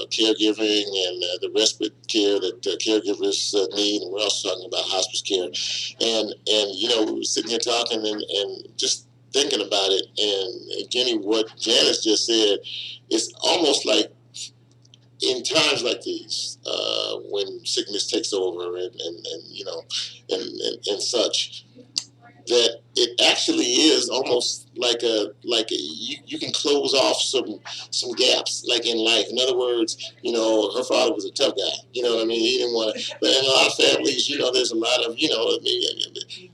caregiving and the respite care that caregivers need, and we're also talking about hospice care. And you know, we were sitting here talking and just thinking about it, and Jenny, what Janice just said, it's almost like in times like these, when sickness takes over and you know, and such, that it actually is almost like you can close off some gaps, like in life. In other words, you know, her father was a tough guy. You know what I mean? He didn't want to. But in a lot of families, you know, there's a lot of, you know,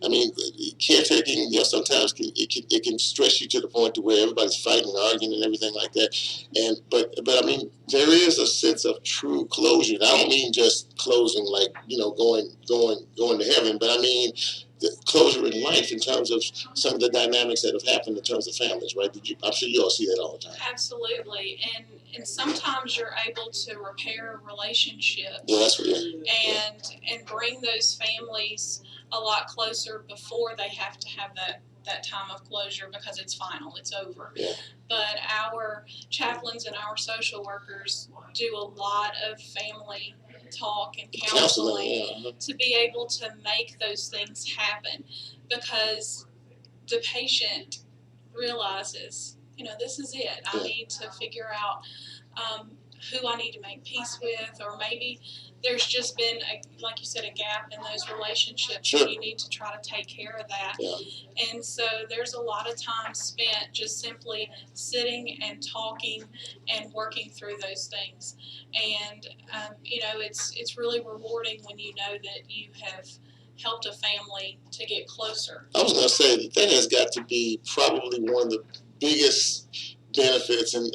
I mean, caretaking, you know, sometimes it can stress you to the point to where everybody's fighting and arguing and everything like that. And but I mean, there is a sense of true closure. And I don't mean just closing like, you know, going to heaven, but I mean the closure in life in terms of some of the dynamics that have happened in terms of families, right? I'm sure you all see that all the time. Absolutely, and sometimes you're able to repair relationships. Yeah, that's what. And bring those families a lot closer before they have to have that time of closure because it's final, it's over. Yeah. But our chaplains and our social workers do a lot of family talk and counseling to be able to make those things happen, because the patient realizes, this is it. I need to figure out who I need to make peace with, or maybe there's just been, like you said, a gap in those relationships. Sure. And you need to try to take care of that. Yeah. And so there's a lot of time spent just simply sitting and talking and working through those things. And it's really rewarding when you know that you have helped a family to get closer. I was going to say that has got to be probably one of the biggest benefits and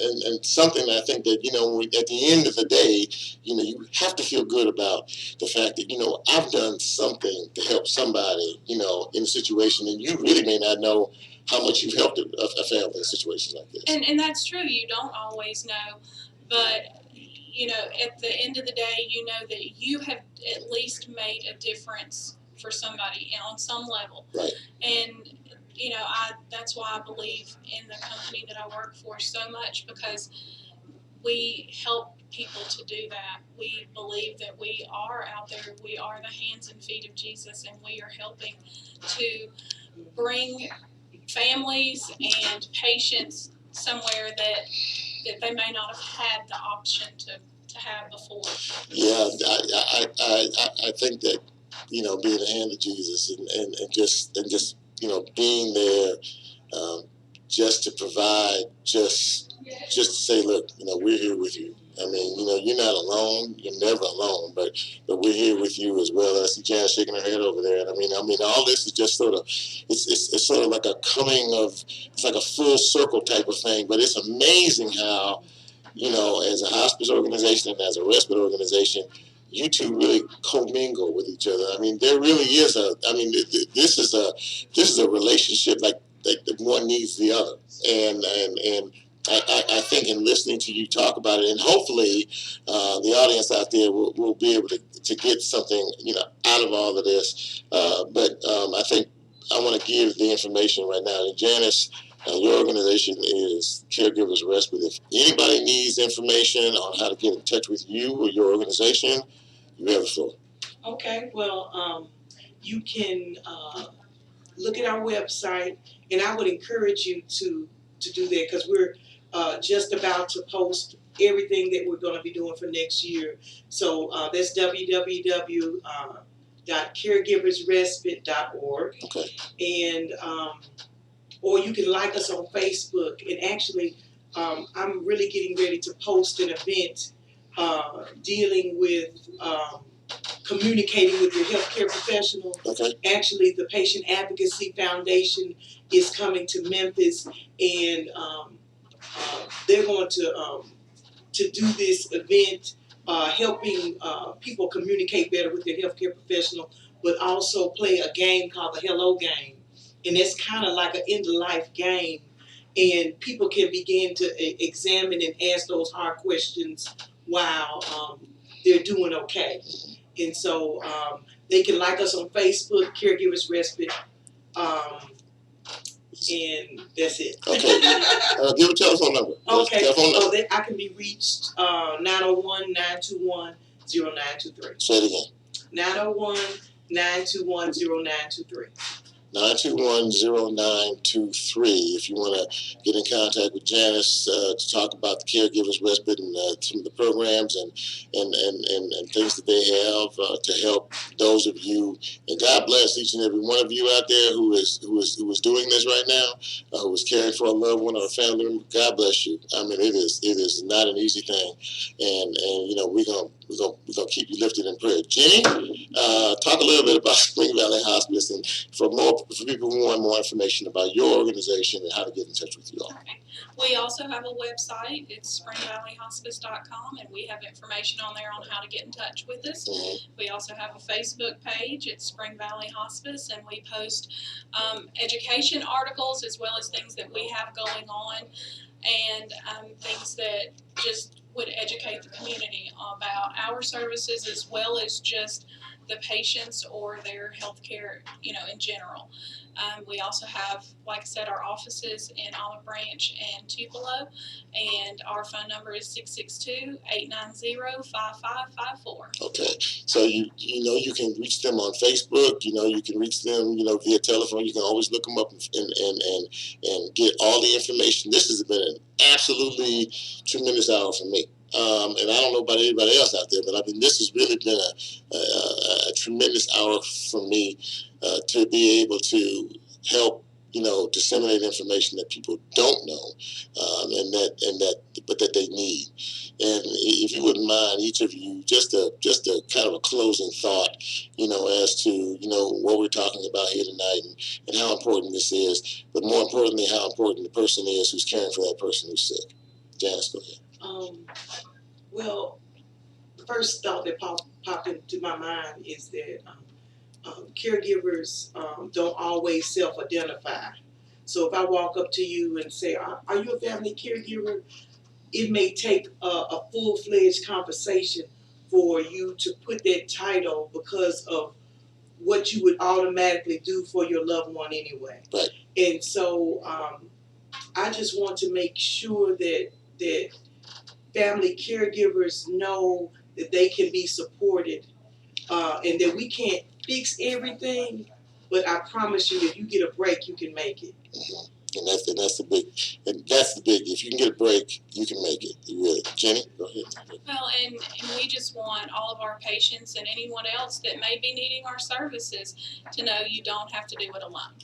something I think that, at the end of the day, you have to feel good about the fact that, I've done something to help somebody, in a situation, and you really may not know how much you've helped a family in situations like this. And that's true. You don't always know, but at the end of the day, you know that you have at least made a difference for somebody on some level. Right. And that's why I believe in the company that I work for so much, because we help people to do that. We believe that we are out there, we are the hands and feet of Jesus, and we are helping to bring families and patients somewhere that they may not have had the option to have before. Yeah, I think that, being the hand of Jesus and just being there just to provide, just to say, look, we're here with you. I mean, you're not alone. You're never alone, but we're here with you as well. I see Jan shaking her head over there, and I mean, all this is just sort of, it's sort of like a coming of, it's like a full circle type of thing. But it's amazing how, as a hospice organization and as a respite organization, you two really commingle with each other. I mean, there really is this is a relationship like one needs the other, and I think in listening to you talk about it, and hopefully the audience out there will be able to get something out of all of this. But I think I want to give the information right now. And Janice, your organization is Caregivers Respite. If anybody needs information on how to get in touch with you or your organization, you have the floor. Okay, well, you can look at our website, and I would encourage you to do that, because we're just about to post everything that we're going to be doing for next year. So that's www.caregiversrespite.org. Okay. And or you can like us on Facebook. And actually, I'm really getting ready to post an event dealing with communicating with your healthcare professional. Okay. Actually, the Patient Advocacy Foundation is coming to Memphis, and they're going to do this event, helping people communicate better with their healthcare professional, but also play a game called the Hello Game, and it's kind of like an end-of-life game, and people can begin to examine and ask those hard questions while they're doing okay. And so they can like us on Facebook, Caregivers Respite, and that's it. Okay. Give a telephone number. Okay. Telephone number. I can be reached 901-921-0923. Say it again. 901-921-0923. 921-0923 if you want to get in contact with Janice to talk about the Caregivers Respite and some of the programs and things that they have to help those of you. And God bless each and every one of you out there who is doing this right now, who is caring for a loved one or a family member. God bless you. I mean, it is not an easy thing, and we're gonna keep you lifted in prayer. Jenny, talk a little bit about Spring Valley Hospice, and for people who want more information about your organization and how to get in touch with you all. Okay. We also have a website. It's springvalleyhospice.com, and we have information on there on how to get in touch with us. Mm-hmm. We also have a Facebook page. It's Spring Valley Hospice, and we post education articles as well as things that we have going on, and things that just would educate the community about our services, as well as just the patients or their healthcare, in general. We also have, like I said, our offices in Olive Branch and Tupelo, and our phone number is 662-890-5554. Okay, so you can reach them on Facebook. You can reach them via telephone. You can always look them up and get all the information. This has been an absolutely tremendous hour for me. And I don't know about anybody else out there, but I mean, this has really been a tremendous hour for me to be able to help disseminate information that people don't know, but that they need. And if you wouldn't mind, each of you, just a kind of a closing thought, as to what we're talking about here tonight, and how important this is, but more importantly, how important the person is who's caring for that person who's sick. Janice, go ahead. Well, the first thought that popped into my mind is that caregivers don't always self-identify. So if I walk up to you and say, are you a family caregiver? It may take a full-fledged conversation for you to put that title because of what you would automatically do for your loved one anyway. Right. And so I just want to make sure that family caregivers know that they can be supported and that we can't fix everything, but I promise you, if you get a break, you can make it. Mm-hmm. And that's the big. If you can get a break, you can make it. You really. Jenny, go ahead. Well, and we just want all of our patients and anyone else that may be needing our services to know you don't have to do it alone.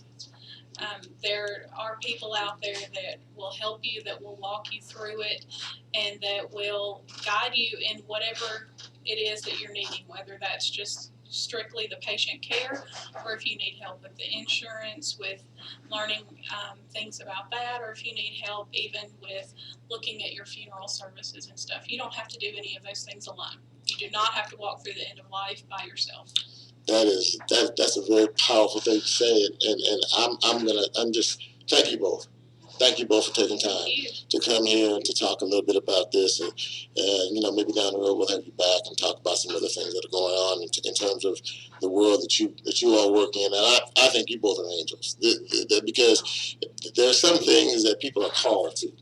There are people out there that will help you, that will walk you through it, and that will guide you in whatever it is that you're needing, whether that's just strictly the patient care, or if you need help with the insurance, with learning things about that, or if you need help even with looking at your funeral services and stuff. You don't have to do any of those things alone. You do not have to walk through the end of life by yourself. That's a very powerful thing to say, and I'm just thank you both. Thank you both for taking time to come here and to talk a little bit about this, and maybe down the road we'll have you back and talk about some other things that are going on in terms of the world that you all work in. And I think you both are angels, because there are some things that people are called to,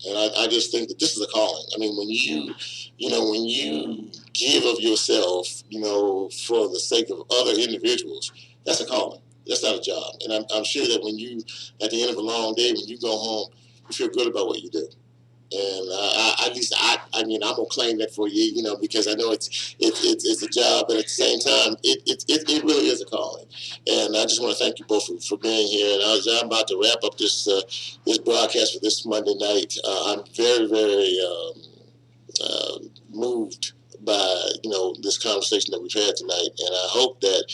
and I just think that this is a calling. I mean, when you give of yourself, for the sake of other individuals, that's a calling. That's not a job. And I'm sure that when you, at the end of a long day, when you go home, you feel good about what you do. And I'm gonna claim that for you, because I know it's a job, but at the same time, it really is a calling. And I just want to thank you both for being here. And I'm about to wrap up this broadcast for this Monday night. I'm very, very moved by this conversation that we've had tonight, and I hope that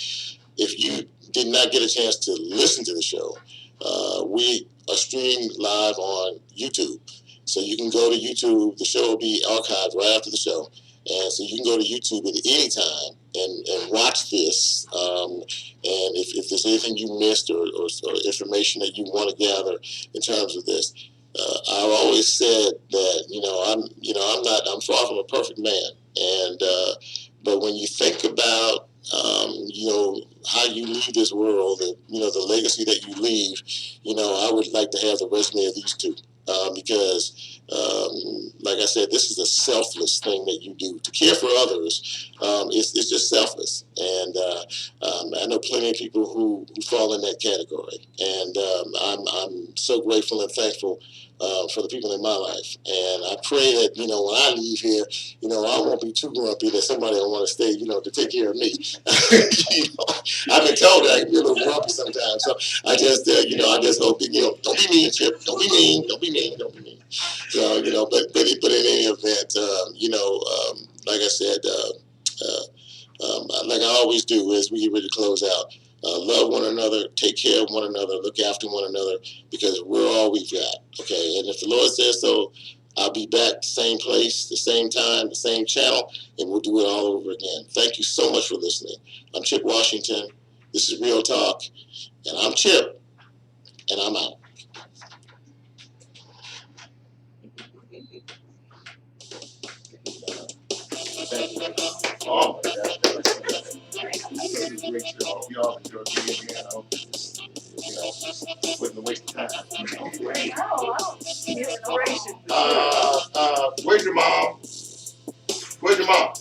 if you did not get a chance to listen to the show, we are streamed live on YouTube. So you can go to YouTube. The show will be archived right after the show. And so you can go to YouTube at any time and watch this. And if there's anything you missed or information that you want to gather in terms of this, I've always said that, I'm far from a perfect man. And, but when you think about, how you leave this world, and, the legacy that you leave, I would like to have the resume of these two. Because, like I said, this is a selfless thing that you do. To care for others, it's just selfless. And I know plenty of people who fall in that category. And I'm so grateful and thankful for the people in my life. And I pray that, when I leave here, I won't be too grumpy that somebody will want to stay, to take care of me. I've been told that I can be a little grumpy sometimes. So I just, I just hope that, don't be mean, Chip. Don't be mean. Don't be mean. Don't be mean. So, but in any event, like I said, like I always do as we get ready to close out, love one another, take care of one another, look after one another, because we're all we've got, okay? And if the Lord says so, I'll be back the same place, the same time, the same channel, and we'll do it all over again. Thank you so much for listening. I'm Chip Washington. This is Real Talk, and I'm Chip, and I'm out. Thank you. Oh, my gosh. Where's your mom? Where's your mom?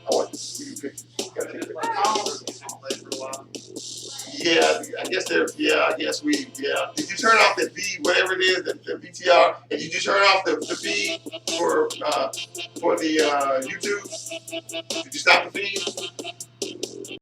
I want to see you pictures. Gotta take pictures. Yeah, I guess they're. Yeah, I guess we. Yeah. Did you turn off the feed, whatever it is, the VTR? And did you turn off the feed for the YouTube? Did you stop the feed?